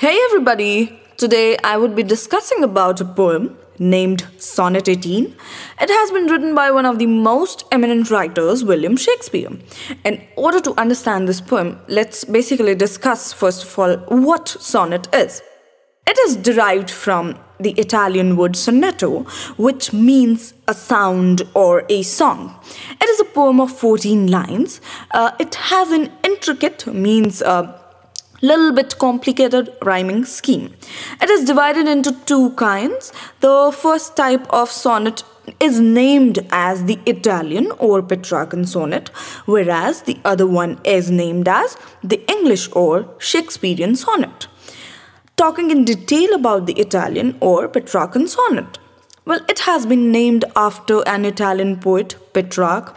Hey everybody! Today I would be discussing about a poem named Sonnet 18. It has been written by one of the most eminent writers, William Shakespeare. In order to understand this poem, let's basically discuss first of all what sonnet is. It is derived from the Italian word sonetto, which means a sound or a song. It is a poem of 14 lines. It has an intricate, means little bit complicated rhyming scheme. It is divided into two kinds. The first type of sonnet is named as the Italian or Petrarchan sonnet, whereas the other one is named as the English or Shakespearean sonnet. Talking in detail about the Italian or Petrarchan sonnet. Well, it has been named after an Italian poet, Petrarch.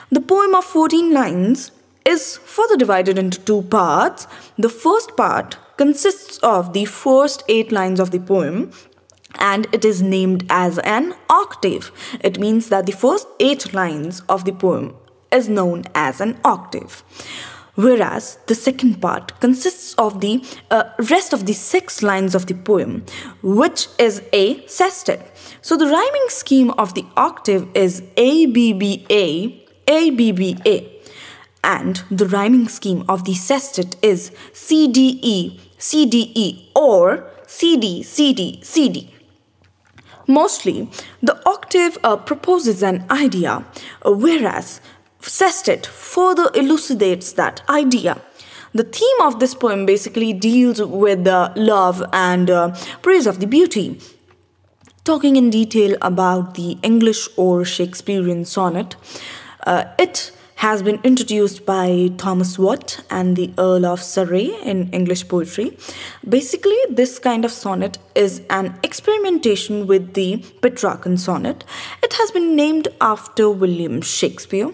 The poem of 14 lines is further divided into two parts. The first part consists of the first 8 lines of the poem, and it is named as an octave. It means that the first 8 lines of the poem is known as an octave. Whereas the second part consists of the rest of the 6 lines of the poem, which is a sestet. So the rhyming scheme of the octave is ABBA, ABBA. And the rhyming scheme of the sestet is CDE, CDE or CD, CD, CD. Mostly, the octave proposes an idea, whereas sestet further elucidates that idea. The theme of this poem basically deals with the love and praise of the beauty. Talking in detail about the English or Shakespearean sonnet, it has been introduced by Thomas Watt and the Earl of Surrey in English poetry. Basically, this kind of sonnet is an experimentation with the Petrarchan sonnet. It has been named after William Shakespeare.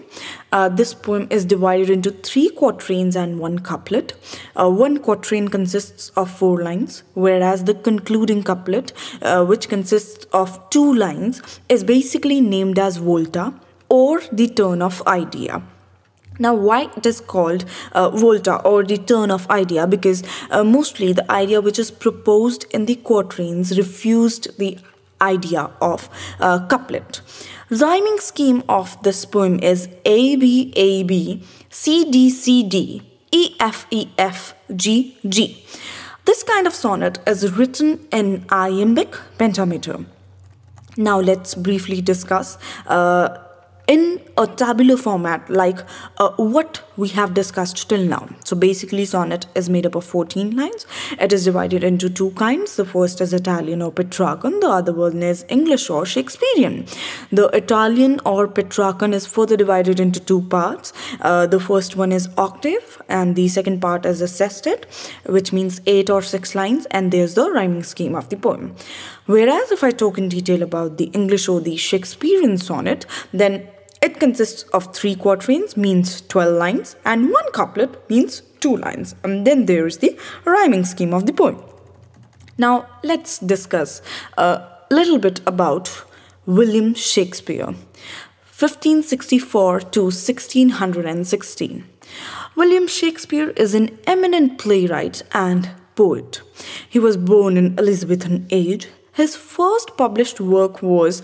This poem is divided into 3 quatrains and 1 couplet. One quatrain consists of 4 lines, whereas the concluding couplet, which consists of 2 lines, is basically named as Volta, or the turn of idea. Now, why it is called Volta or the turn of idea? Because mostly the idea which is proposed in the quatrains refused the idea of couplet. Rhyming scheme of this poem is A B A B, C D C D, E F E F, G G. This kind of sonnet is written in iambic pentameter. Now let's briefly discuss in a tabular format like what we have discussed till now. So basically sonnet is made up of 14 lines. It is divided into 2 kinds. The first is Italian or Petrarchan. The other one is English or Shakespearean. The Italian or Petrarchan is further divided into 2 parts. The first one is octave and the second part is a sestet, which means 8 or 6 lines, and there's the rhyming scheme of the poem. Whereas if I talk in detail about the English or the Shakespearean sonnet, then it consists of 3 quatrains, means 12 lines, and 1 couplet, means 2 lines. And then there is the rhyming scheme of the poem. Now, let's discuss a little bit about William Shakespeare, 1564 to 1616. William Shakespeare is an eminent playwright and poet. He was born in Elizabethan age. His first published work was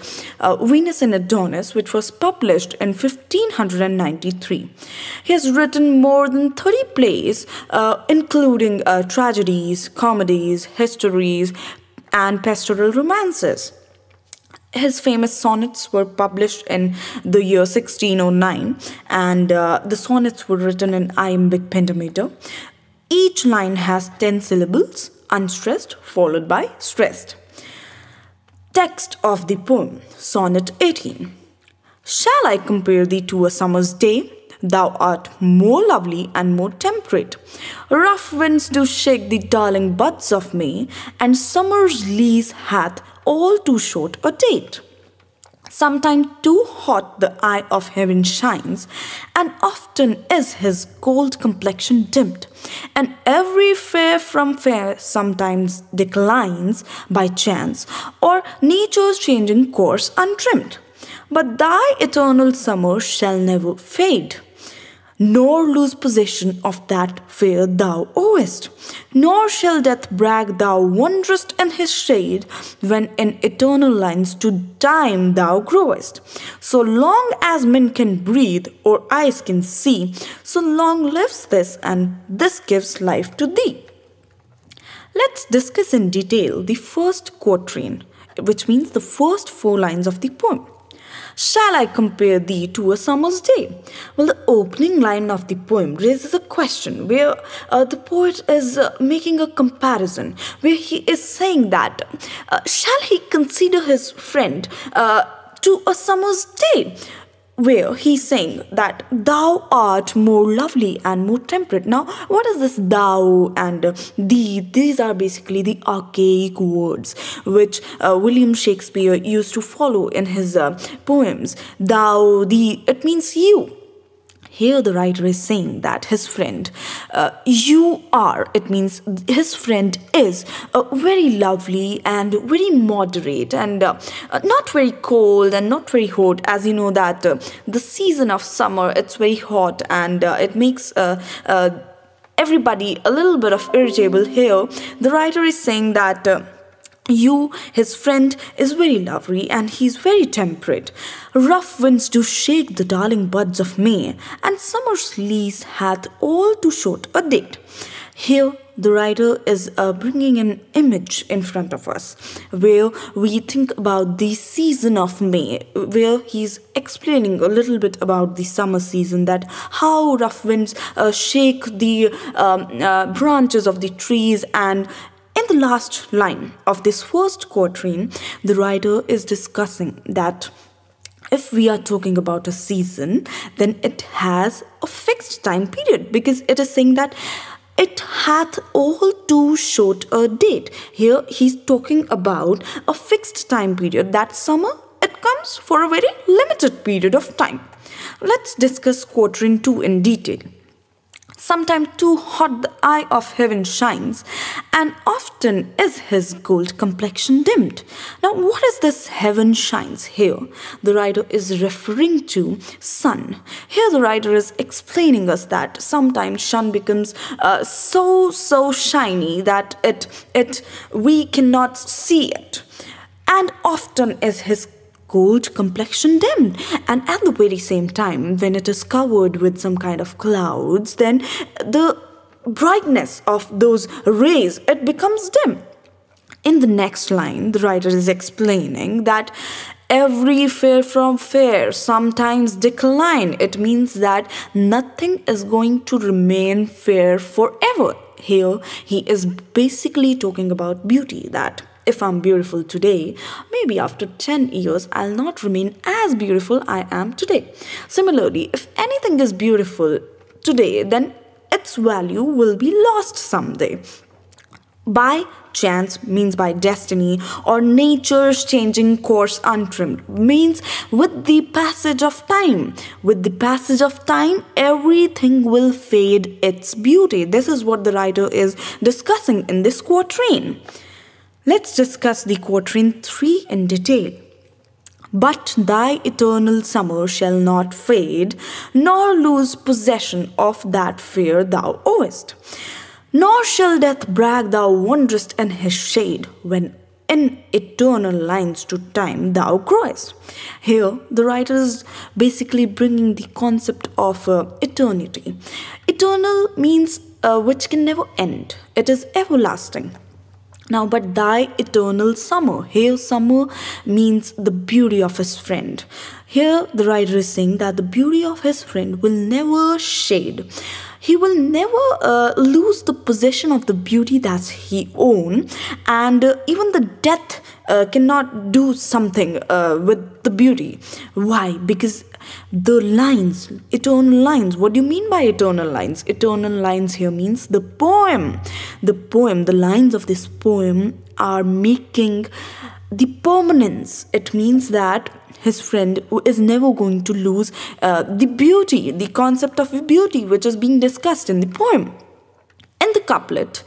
Venus and Adonis, which was published in 1593. He has written more than 30 plays, including tragedies, comedies, histories, and pastoral romances. His famous sonnets were published in the year 1609, and the sonnets were written in iambic pentameter. Each line has 10 syllables, unstressed, followed by stressed. Text of the poem, Sonnet 18. Shall I compare thee to a summer's day? Thou art more lovely and more temperate. Rough winds do shake the darling buds of May, and summer's lease hath all too short a date. Sometimes too hot the eye of heaven shines, and often is his gold complexion dimmed, and every fair from fair sometimes declines by chance, or nature's changing course untrimmed. But thy eternal summer shall never fade. nor lose possession of that fair thou owest. Nor shall death brag thou wanderest in his shade, when in eternal lines to time thou growest. So long as men can breathe or eyes can see, so long lives this, and this gives life to thee. Let's discuss in detail the first quatrain, which means the first four lines of the poem. Shall I compare thee to a summer's day? Well, the opening line of the poem raises a question where the poet is making a comparison, where he is saying that shall he consider his friend to a summer's day? Where he's saying that thou art more lovely and more temperate. Now, what is this thou and thee? These are basically the archaic words which William Shakespeare used to follow in his poems. Thou, thee, it means you. Here the writer is saying that his friend, you are, it means his friend is very lovely and very moderate and not very cold and not very hot. As you know that the season of summer, it's very hot and it makes everybody a little bit of irritable. Here the writer is saying that you, his friend, is very lovely and he's very temperate. Rough winds do shake the darling buds of May, and summer's lease hath all too short a date. Here, the writer is bringing an image in front of us where we think about the season of May, where he's explaining a little bit about the summer season, that how rough winds shake the branches of the trees. And in the last line of this first quatrain, the writer is discussing that if we are talking about a season, then it has a fixed time period, because it is saying that it hath all too short a date. Here he's talking about a fixed time period, that summer, it comes for a very limited period of time. Let's discuss quatrain 2 in detail. Sometime too hot the eye of heaven shines, and often is his gold complexion dimmed. Now, what is this heaven shines here? The writer is referring to sun. Here the writer is explaining us that sometimes sun becomes so shiny that we cannot see it. And often is his gold complexion dimmed, and at the very same time when it is covered with some kind of clouds, then the brightness of those rays, it becomes dim. In the next line, the writer is explaining that every fair from fair sometimes decline. It means that nothing is going to remain fair forever. Here he is basically talking about beauty, that if I'm beautiful today, maybe after 10 years, I'll not remain as beautiful I am today. Similarly, if anything is beautiful today, then its value will be lost someday. By chance means by destiny, or nature's changing course untrimmed, means with the passage of time. With the passage of time, everything will fade its beauty. This is what the writer is discussing in this quatrain. Let's discuss the quatrain 3 in detail. But thy eternal summer shall not fade, nor lose possession of that fair thou owest. Nor shall death brag thou wanderest in his shade, when in eternal lines to time thou growest. Here, the writer is basically bringing the concept of eternity. Eternal means which can never end. It is everlasting. Now, but thy eternal summer. Here, summer means the beauty of his friend. Here, the writer is saying that the beauty of his friend will never shade. He will never lose the possession of the beauty that he owns, and even the death cannot do something with the beauty. Why? Because the lines, eternal lines. What do you mean by eternal lines? Eternal lines here means the poem. The lines of this poem are making the permanence. It means that his friend is never going to lose the beauty, the concept of beauty which is being discussed in the poem. In the couplet,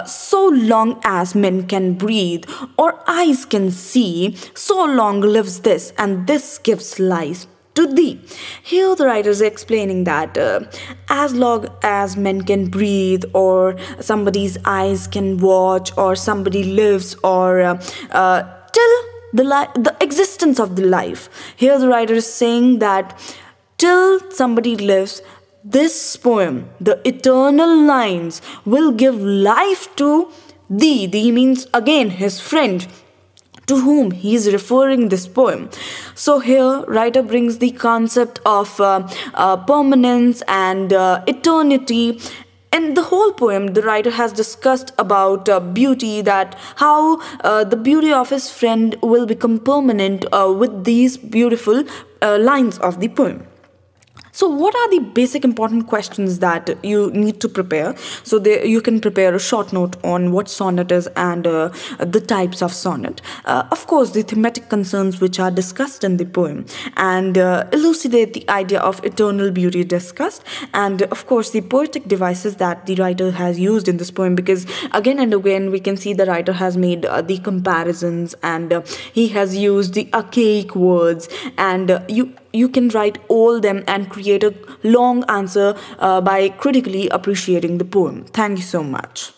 so long as men can breathe or eyes can see, so long lives this, and this gives life to to thee. Here, the writer is explaining that as long as men can breathe, or somebody's eyes can watch, or somebody lives, or till the existence of the life. Here, the writer is saying that till somebody lives, this poem, the eternal lines, will give life to thee. Thee means again his friend, to whom he is referring this poem. So here, writer brings the concept of permanence and eternity. In the whole poem, the writer has discussed about beauty, that how the beauty of his friend will become permanent with these beautiful lines of the poem. So, what are the basic important questions that you need to prepare? So, you can prepare a short note on what sonnet is and the types of sonnet. Of course, the thematic concerns which are discussed in the poem, and elucidate the idea of eternal beauty discussed, and of course, the poetic devices that the writer has used in this poem, because again and again we can see the writer has made the comparisons, and he has used the archaic words, and you can write all them and create a long answer by critically appreciating the poem. Thank you so much.